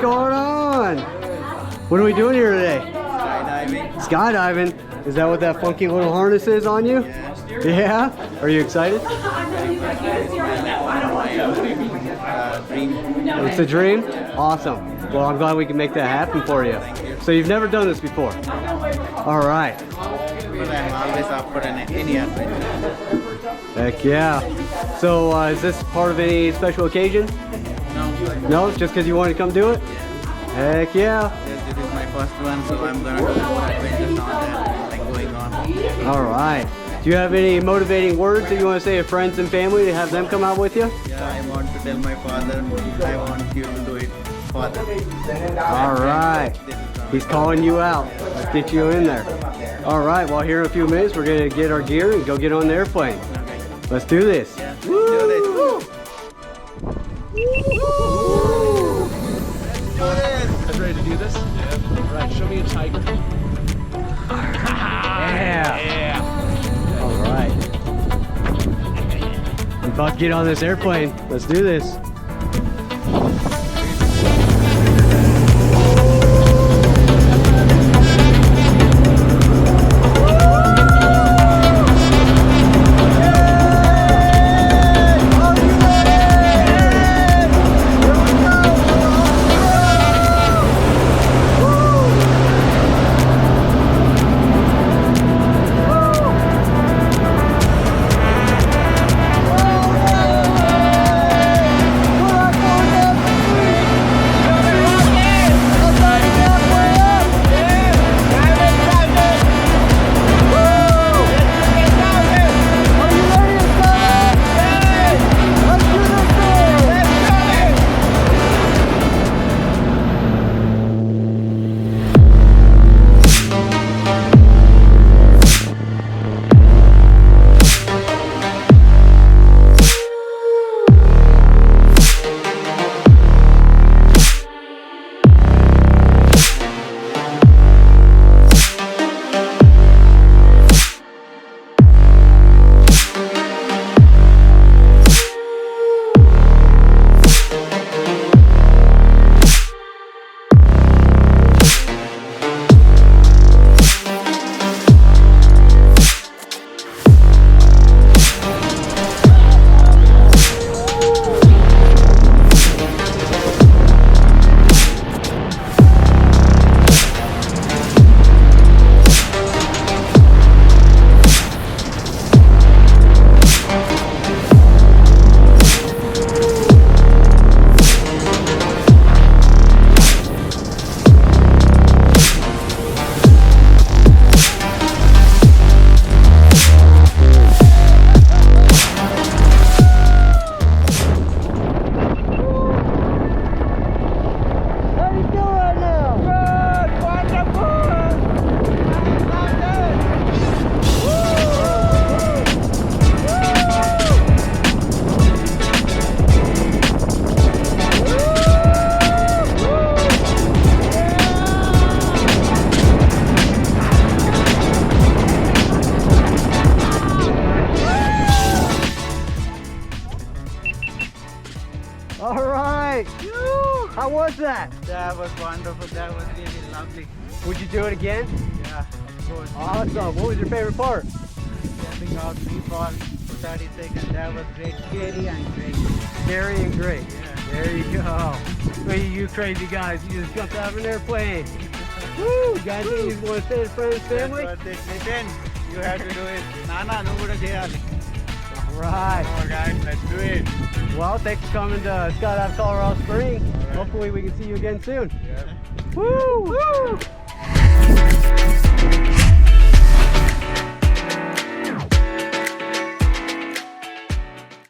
going on? What are we doing here today? Skydiving. Skydiving? Is that what that funky little harness is on you? Yeah? Are you excited? Dream. It's a dream? Awesome. Well, I'm glad we can make that happen for you. So you've never done this before? All right. But I'm always up for any adventure. Heck yeah. So is this part of any special occasion? No. No? Just because you wanted to come do it? Heck yeah. Yes, this is my first one, so I'm gonna do more adventures on that, like going on. All right. Do you have any motivating words that you want to say to friends and family to have them come out with you? Yeah, I want to tell my father, I want you to do it, father. All right. He's calling you out. Let's get you in there. All right. Well, here in a few minutes, we're going to get our gear and go get on the airplane. Let's do this. Yeah, let's do this. Guys ready to do this? Yeah. All right, show me a tiger. Yeah. All right. I'm about to get on this airplane. Let's do this. All right. How was that? That was wonderful, that was really lovely. Would you do it again? Yeah, of course. Awesome. What was your favorite part? Jumping out free fall for 30 seconds, that was great, scary and great. Scary and great. Yeah. There you go. Look at you crazy guys. You just jumped out of an airplane. Woo! You guys think you want to stay with friends, family? That's what they listen, you have to do it. Nana, no good idea. All right. Come on guys, let's do it. Well, thanks for coming to Skydive Colorado Springs. Hopefully we can see you again soon. Yeah. Woo!